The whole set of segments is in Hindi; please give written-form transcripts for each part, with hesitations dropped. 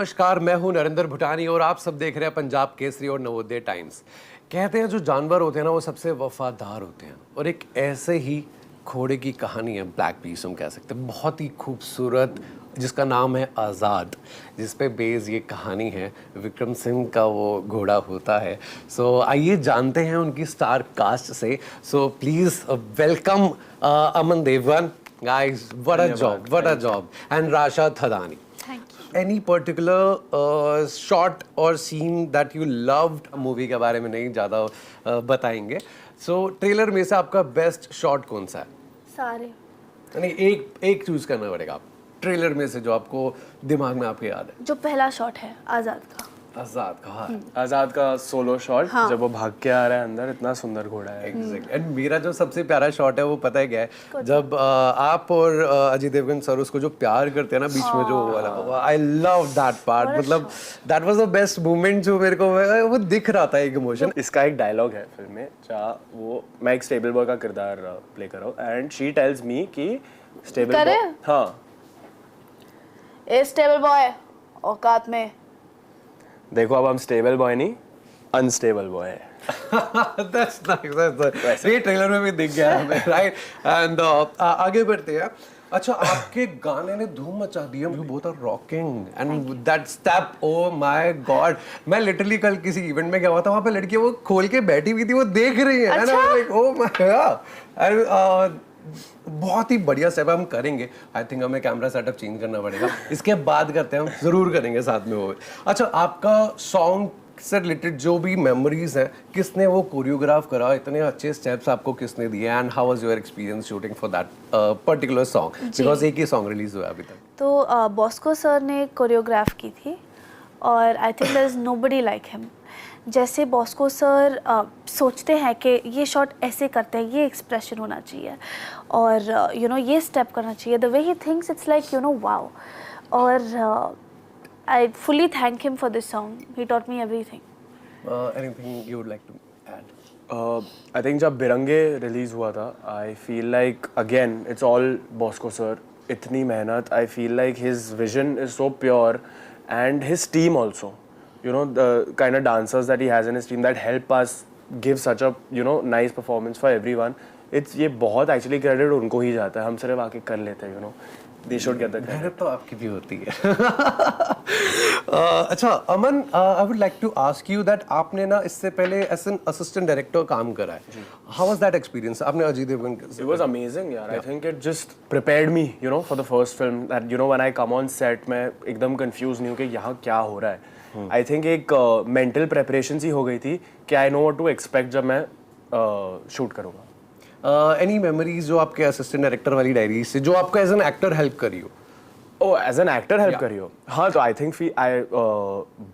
नमस्कार, मैं हूं नरेंद्र भूटानी और आप सब देख रहे हैं पंजाब केसरी और नवोदय टाइम्स। कहते हैं जो जानवर होते हैं ना वो सबसे वफादार होते हैं और एक ऐसे ही घोड़े की कहानी है ब्लैक पीस हम कह सकते हैं, बहुत ही खूबसूरत, जिसका नाम है आज़ाद, जिस पे बेस ये कहानी है। विक्रम सिंह का वो घोड़ा होता है। सो आइए जानते हैं उनकी स्टार कास्ट से। So please welcome Aman Devgan guys, what a job, and Rasha Thadani. Thank you. Any particular shot or scene that you loved? Movie के बारे में नहीं ज़्यादा बताएंगे। So ट्रेलर में से आपका बेस्ट शॉट कौन सा है? सारे। नहीं, एक चूज करना पड़ेगा आप ट्रेलर में से जो आपको दिमाग में आपके याद है। जो पहला शॉट है आज़ाद का। आज़ाद का, हाँ। आज़ाद का सोलो शॉट, हाँ। जब वो भाग के आ रहा है अंदर, इतना सुंदर घोड़ा है। एग्जैक्ट। एंड मेरा जो सबसे प्यारा शॉट है वो पता है क्या है? जब आप और अजय देवगन सर उसको जो प्यार करते हैं ना बीच में जो वाला, आई लव दैट पार्ट। मतलब that was the best moment जो मेरे को वो दिख रहा था, एक इमोशन। इसका एक डायलॉग है फिल्म में, जहाँ वो मैं एक स्टेबल बॉय का किरदार प्ले कर रहा हूँ एंड शी टेल्स मी कि स्टेबल बॉय, हाँ, ए स्टेबल बॉय औकात में देखो अब हम स्टेबल बॉय नहीं अनस्टेबल बॉय है। That's nice. ये ट्रेलर में भी दिख गया हमें, राइट? एंड आगे बढ़ते हैं। अच्छा, आपके गाने ने धूम मचा दी है। You both are rocking and that step, oh my God! मैं लिटरली कल किसी इवेंट में गया हुआ था, वहाँ पे लड़की वो खोल के बैठी हुई थी, वो देख रही है। अच्छा? like, oh my God! And बहुत ही बढ़िया स्टेप हम करेंगे। आई थिंक हमें कैमरा सेटअप चेंज करना पड़ेगा, इसके बाद करते हैं, हम जरूर करेंगे साथ में वो। अच्छा, आपका सॉन्ग से रिलेटेड जो भी मेमोरीज हैं, किसने वो कोरियोग्राफ करा, इतने अच्छे स्टेप्स आपको किसने दिए, and how was your experience shooting for that particular song? Because एक ही सॉन्ग रिलीज हुआ अभी तक। तो बॉस्को सर ने कोरियोग्राफ की थी और I think there is nobody like him. जैसे बॉस्को सर सोचते हैं कि ये शॉट ऐसे करते हैं, ये एक्सप्रेशन होना चाहिए और यू नो ये स्टेप करना चाहिए, the way he thinks it's like you know wow. और I fully thank him for this song, he taught me everything. Anything you would like to add? I think जब बिरंगे रिलीज हुआ था, I feel like again it's all Bosco sir. इतनी मेहनत, I feel like his vision is so pure and his team also, you know, the kind of dancers that he has in his team that help us give such a, you know, nice performance for everyone. It's ये बहुत actually credit उनको ही जाता है, हम सिर्फ आके कर लेते हैं, you know. They should get the credit. मेहनत तो आपकी भी होती है। अच्छा अमन, I would like to ask you that आपने ना इससे पहले as an assistant director काम करा है। How was that experience? आपने अजय देवगन के It was amazing, यार. I think it just prepared me, you know, for the first film. That, you know, when I come on set, मैं एकदम confused नहीं हूँ कि यहाँ क्या हो रहा है। आई थिंक एक मेंटल प्रेपरेशन सी हो गई थी कि I know what to expect जब मैं शूट करूँगा। एनी मेमोरीज जो आपके असिस्टेंट डायरेक्टर वाली डायरी से जो आपको एज एन एक्टर हेल्प करी हो? ओह, एज एन एक्टर हेल्प करी हो? हाँ, तो आई थिंक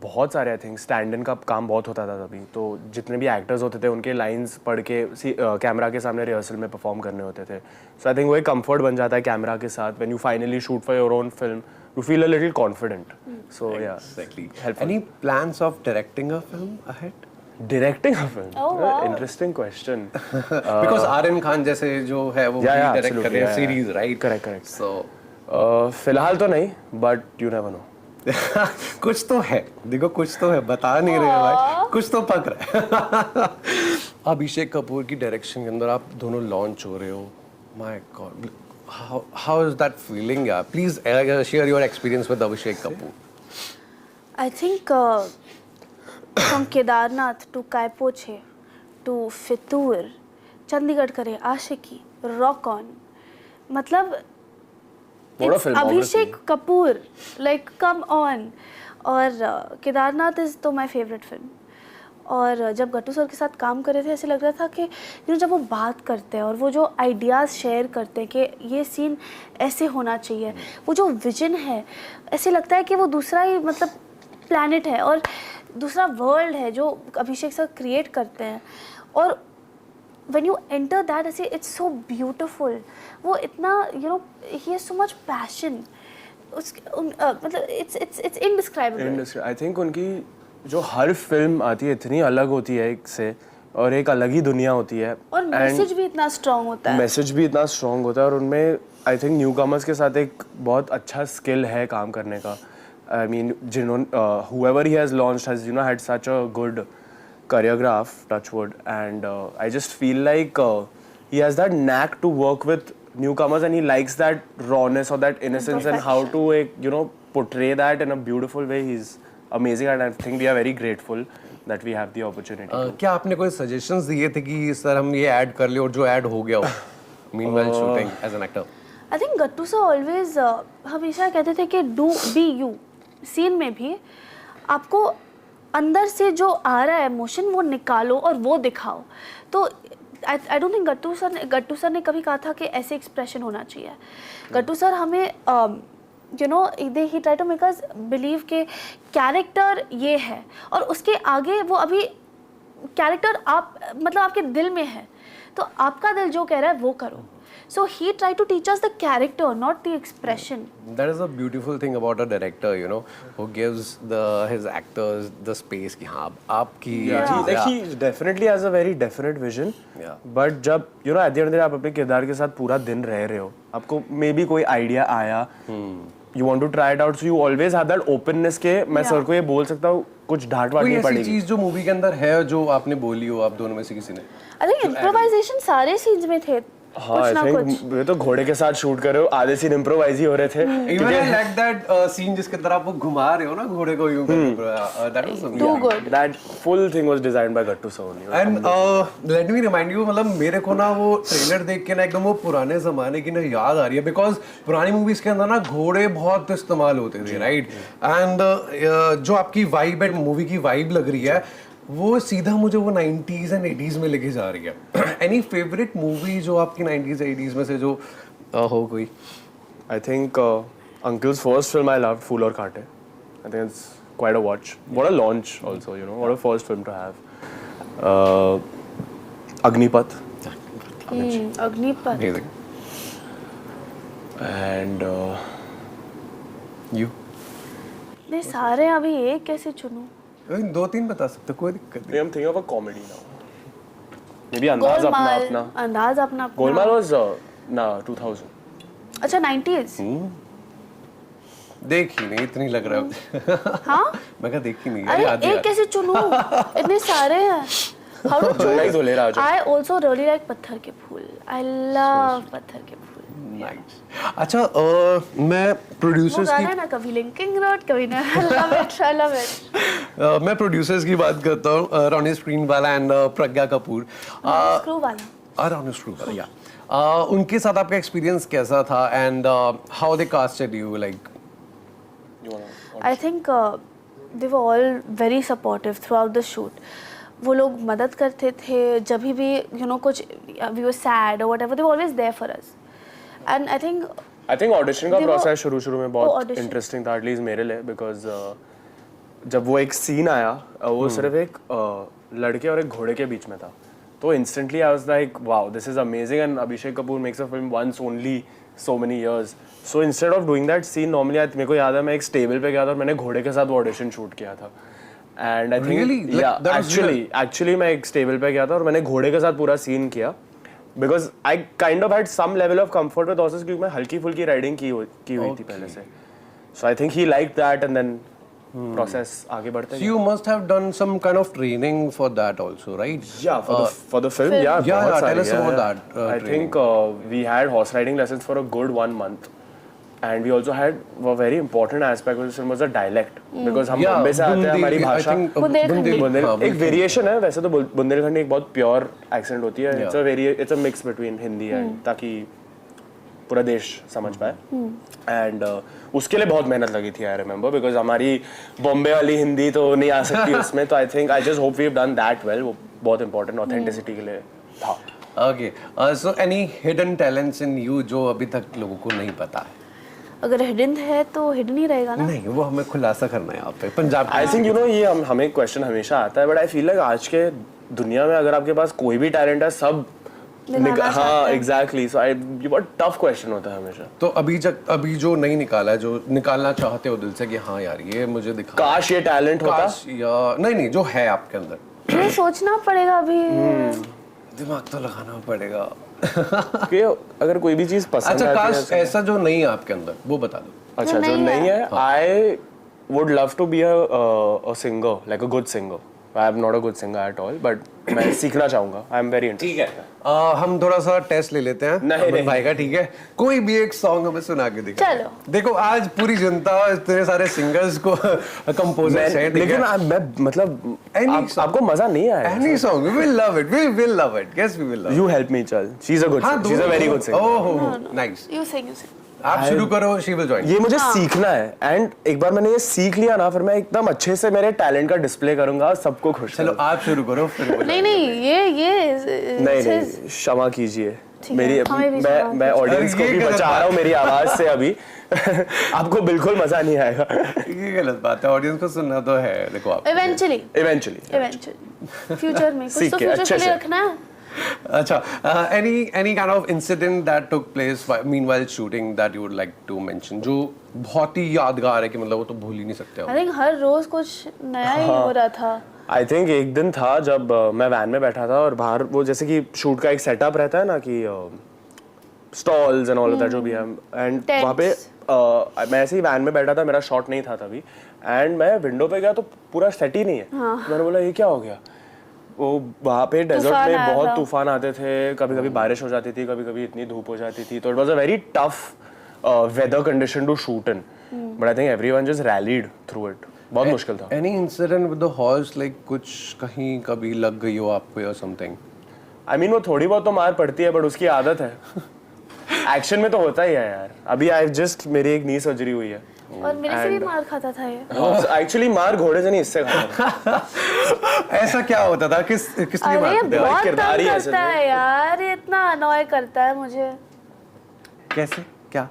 बहुत सारे, आई थिंक स्टैंड इन का काम बहुत होता था तभी, तो जितने भी एक्टर्स होते थे उनके लाइंस पढ़ के कैमरा के सामने रिहर्सल में परफॉर्म करने होते थे। सो आई थिंक वो एक कंफर्ट बन जाता है कैमरा के साथ। When you finally shoot for your own film, you feel a little confident. So yeah, exactly. Helpful. Any plans of directing a film ahead? Directing a film? Oh, wow. Interesting question. Because Aryan Khan जैसे जो है वो direct कर रहे हैं series, right? Correct. So फिलहाल तो नहीं, but you never know. कुछ तो है, देखो कुछ तो है, बता नहीं रहे भाई, कुछ तो पक रहा है। अभिषेक कपूर की डायरेक्शन के अंदर आप दोनों लॉन्च हो रहे हो। My God. How is that feeling? Yeah, please share your experience with Abhishek Kapoor. I think from Kedarnath to Kaipoche to Fitur, Chandigarh करे आशिकी, rock on, मतलब it's Abhishek Kapoor, like come on. और केदारनाथ is तो my favorite film. और जब गट्टू सर के साथ काम कर रहे थे, ऐसे लग रहा था कि यू नो जब वो बात करते हैं और वो जो आइडियाज़ शेयर करते हैं कि ये सीन ऐसे होना चाहिए, वो जो विजन है, ऐसे लगता है कि वो दूसरा ही मतलब प्लैनेट है और दूसरा वर्ल्ड है जो अभिषेक सर क्रिएट करते हैं। और व्हेन यू एंटर दैट, ऐसे इट्स सो ब्यूटिफुल। वो इतना you know he has so much passion, मतलब इट्स इनडिस्क्राइबेबल। आई थिंक उनकी जो हर फिल्म आती है इतनी अलग होती है एक से, और एक अलग ही दुनिया होती है, और मैसेज भी इतना स्ट्रॉन्ग होता है। मैसेज भी इतना स्ट्रॉन्ग होता है, और उनमें आई थिंक न्यू कमर्स के साथ एक बहुत अच्छा स्किल है काम करने का। I mean, whoever he has launched has, you know, had such a good choreograph, touchwood, and I just feel like he has that knack to work with newcomers, and he likes that rawness or that innocence and how to, you know, portray that in a beautiful way. He's amazing, and I think we are very grateful that we have the opportunity. क्या आपने कोई सजेशंस दिए थे कि सर हम ये ऐड कर ले और जो ऐड हो गया हो meanwhile shooting as an actor? I think Gattu sir always हमेशा कहते थे कि डू बी यू. सीन में भी आपको अंदर से जो आ रहा है इमोशन वो निकालो और वो दिखाओ. तो I don't think Gattu sir ने कभी कहा था कि ऐसे एक्सप्रेशन होना चाहिए. गट्टू सर हमें you know he try to make us believe के कैरेक्टर ये है और उसके आगे वो अभी कैरेक्टर आप मतलब आपके दिल में है तो आपका दिल जो कह रहा है वो करो. So he tried to teach us the character, not the expression. That is a beautiful thing about a director, you know, who gives his actors the space कि हाँ आपकी Like he definitely has a very definite vision. Yeah. But जब you know at the end of the day आप अपने किरदार के साथ पूरा दिन रह रहे हो, आपको maybe कोई idea आया, you want to try it out, so you always have that openness के मैं सर को ये बोल सकता हूँ कुछ ढाट वाट नहीं पड़ेगी. कोई ऐसी चीज जो मूवी के अंदर है जो आपने बोली हो आप दोनों में से किसी ने? I think improvisation सारे scenes में थे. हाँ, I think ये तो घोड़े के साथ शूट कर रहे हो, आधे सीन इम्प्रोवाइज ही हो रहे थे. Even I like that scene जिसके अंदर आप वो घुमा रहे हो ना घोड़े को यूं that was amazing. Too good. That full thing was designed by Gattu sir only. And let me remind you, मतलब मेरे को ना वो ट्रेलर देख के ना एकदम वो पुराने जमाने की ना याद आ रही है बिकॉज पुरानी मूवीज के अंदर ना घोड़े बहुत इस्तेमाल होते थे राइट. एंड जो आपकी वाइब है मूवी की वाइब लग रही है वो सीधा मुझे वो 90s एंड 80s में लेके जा रही है. एनी फेवरेट मूवी जो आपकी 90s 80s में से जो हो कोई? I think Uncle's first film I loved, Fool or Kaate. I think it's quite a watch. What a launch also, you know, what a first film to have. Agnipath. Agnipath. Amazing. And you? नहीं सारे अभी एक कैसे चुनूं? दो तीन बता सकते कोई दिक्कत नहीं. I'm thinking of a comedy now. Maybe Andaz Apna Apna. अंदाज अपना अपना. Golmaal was 2000. अच्छा 90s. देखी नहीं इतनी लग रहा है. हाँ? मैं कहा देखी नहीं. अरे एक कैसे चुनूं? इतने सारे हैं. How to choose? I also really like पत्थर के फूल. I love पत्थर के फूल. Nice. अच्छा मैं प्रोड्यूसर्स की ना कभी लिंकिंग रोड कभी ना I love it. मैं प्रोड्यूसर्स की बात करता हूँ रोनी स्क्रीन वाला एंड प्रज्ञा कपूर. स्क्रू वाला. रोनी स्क्रीन वाला या उनके साथ आपका एक्सपीरियंस कैसा था and how they casted you like? I think they were all very supportive throughout the shoot. वो लोग मदद करते थे जब भी you know कुछ we were sad or whatever they were always there for us. And I think audition का process शुरू में बहुत interesting था, at least मेरे लिए, because जब वो एक scene आया वो सिर्फ एक लड़के और एक घोड़े के बीच में था तो instantly I was like wow this is amazing and Abhishek Kapoor makes a film once only so many years. So instead of doing that scene normally मेरे को याद है मैं एक stable पे गया था और मैंने घोड़े के साथ वो audition shoot किया था. And I think really? yeah actually मैं एक stable पे गया था और मैंने घोड़े के साथ पूरा scene किया. Because I kind of had some level of comfort with horses क्योंकि मैं हल्की फुल्की riding की हुई थी पहले से. So I think he liked that and then process आगे बढ़ते गए. So you must have done some kind of training for that also, right? Yeah, for the film, yeah. Tell us about that. I think we had horse riding lessons for a good 1 month. And we also had a very important aspect of the film was the dialect because हम बॉम्बे से आते हैं हमारी भाषा बुंदेलखंडी एक वेरिएशन है वैसे तो बुंदेलखंडी एक बहुत प्योर एक्सेंट होती है. it's a mix between Hindi and ताकि पूरा देश समझ पाए. And उसके लिए बहुत मेहनत लगी थी I remember because हमारी बॉम्बे वाली हिंदी तो नहीं आ सकती उसमें तो I think I just hope we've done that well. वो बहुत important authenticity के लिए था. Okay, so any hidden talents in you जो अभी तक लोगों को नहीं पता है? अगर हिडन है तो हिडन ही रहेगा ना. नहीं वो हमें खुलासा करना है यहाँ पे Punjab. I think you know ये हमें क्वेश्चन हमेशा आता है बट आई फील लाइक आज के दुनिया में अगर आपके पास कोई भी टैलेंट है सब हाँ एग्जैक्टली. सो आई ये बहुत टफ क्वेश्चन होता है हमेशा. तो अभी जो नहीं निकाला है जो निकालना चाहते हो दिल से कि हाँ यार ये मुझे दिखा काश ये टैलेंट होता या नहीं जो है आपके अंदर ये सोचना पड़ेगा अभी. दिमाग तो लगाना पड़ेगा. कि अगर कोई भी चीज पसंद अच्छा काश ऐसा जो नहीं है आपके अंदर वो बता दो. अच्छा जो नहीं है would love to be a singer, like a good singer. I am not a good singer at all, but मैं सीखना चाहूँगा. I am very interested. ठीक है, हम थोड़ा सा टेस्ट ले लेते हैं नहीं, अमन भाई का, ठीक है? कोई भी एक सॉन्ग हमें सुना के दिखा. चलो. देखो आज पूरी जनता इतने सारे सिंगर्स को कंपोजर्स हैं, ठीक लेकिन है? मैं मतलब Any song. आपको मजा नहीं आएगा. Any song, we will love it. We will love it. Yes, we will love it. You help me, चल. She's a good. हाँ, She's a very good singer. Oh, nice. You sing. आप शुरू करो, she will join. ये मुझे सीखना है, एंड एक बार मैंने ये सीख लिया ना, फिर मैं एकदम अच्छे से मेरे टैलेंट का डिस्प्ले करूंगा, सबको खुश चलो करूंगा. आप शुरू करो फिर वो नहीं ये नहीं क्षमा कीजिए ठीक है, मेरी हमें भी क्षमा मैं ऑडियंस को ये भी गलत बचा रहा हूँ मेरी आवाज से अभी. आपको बिल्कुल मजा नहीं आएगा. ये गलत बात है, ऑडियंस को सुनना तो है. देखो आप इवेंचुअली फ्यूचर में कुछ सीख तो के, फ्यूचर अच्छे के लिए से. रखना है. अच्छा, any kind of incident that took place meanwhile shooting that you would like to mention जो बहुत ही यादगार है कि मतलब वो तो भूल ही नहीं सकते आई थिंक हर रोज कुछ नया ही हो रहा था. आई थिंक एक दिन था जब मैं वैन में बैठा था और बाहर वो जैसे कि शूट का एक सेटअप रहता है ना कि stalls and all of that जो भी है, एंड वहाँ पे मैं ऐसे ही वैन में बैठा था, मेरा शॉट नहीं था तभी, एंड मैं विंडो पे गया तो पूरा सेट ही नहीं है. मैंने बोला ये क्या हो गया. वो वहाँ पे डेजर्ट में बहुत तूफान आते थे, कभी कभी बारिश हो जाती थी, कभी कभी इतनी धूप हो जाती थी, तो it was a very tough weather condition to shoot in, but I think everyone just rallied through it. बहुत मुश्किल था. Any incident with the horse like कुछ कहीं कभी लग गई हो आपको या something? आई मीन वो थोड़ी बहुत तो मार पड़ती है, बट उसकी आदत है. एक्शन में तो होता ही है यार. अभी आई जस्ट मेरी एक नी सर्जरी हुई है. और मेरे से भी मार खाता था ये. एक्चुअली मार घोड़े से नहीं, इससे खाता था. ऐसा क्या होता था, किस लिए अरे मारते थे? बहुत किरदार तंग ही ऐसे करता थे. है यार, ये इतना अनॉय करता है मुझे. कैसे, क्या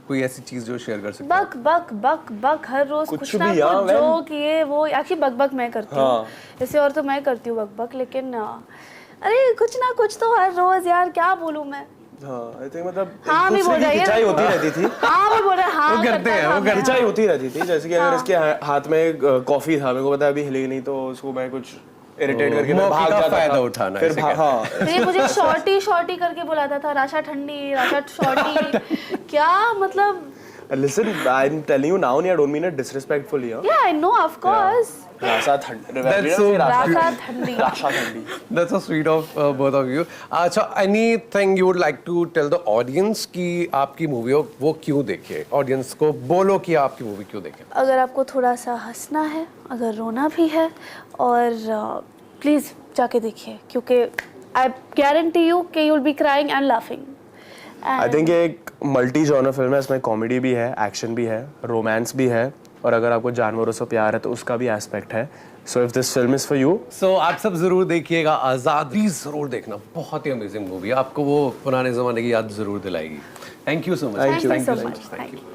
कोई ऐसी चीज जो शेयर कर सकते बक बक बक बक हर रोज कुछ कुछ ना भी, हाँ, कुछ जोक ये वो. एक्चुअली बक बक मैं करती हूँ. हाँ. ऐसे और तो मैं करती हूँ बक बक, लेकिन अरे कुछ ना कुछ तो हर रोज यार, क्या बोलूँ मैं. हाँ, आई थिंक मतलब हाँ भी बोल रहा है, खिंचाई होती रहती थी. हाँ भी बोल रहा है, हाँ वो करते हैं, वो करते खिंचाई होती रहती थी. जैसे कि अगर इसके हाथ में कॉफी था, मेरे को पता है अभी हिलेगी नहीं, तो उसको मैं कुछ इरिटेट करके मैं मौके भाग का जाता फायदा था. उठाना, फिर ऐसे हाँ. ये मुझे शॉर्टी करके बुलाता था. राशा ठंडी, राशा शॉर्टी. क्या मतलब. Listen, I'm telling you now, I don't mean it disrespectfully. Yeah, I know, of course. Rasha ठंडी. That's so राशा ठंडी. राशा ठंडी. That's so sweet of both of you. अच्छा, anything you would like to tell the audience कि आपकी मूवी हो वो क्यों देखे? Audience को बोलो कि आपकी मूवी क्यों देखे? अगर आपको थोड़ा सा हंसना है, अगर रोना भी है, और प्लीज़ जाके देखिए, क्योंकि आई गारंटी यू कि you will be crying and laughing. I think ये एक मल्टी जॉनर फिल्म है. इसमें कॉमेडी भी है, एक्शन भी है, रोमांस भी है, और अगर आपको जानवरों से प्यार है तो उसका भी एस्पेक्ट है. So if this film is for you, so आप सब जरूर देखिएगा आजाद. प्लीज जरूर देखना, बहुत ही अमेजिंग मूवी, आपको वो पुराने जमाने की याद जरूर दिलाएगी. Thank you so much. Thank you so much. Thank you.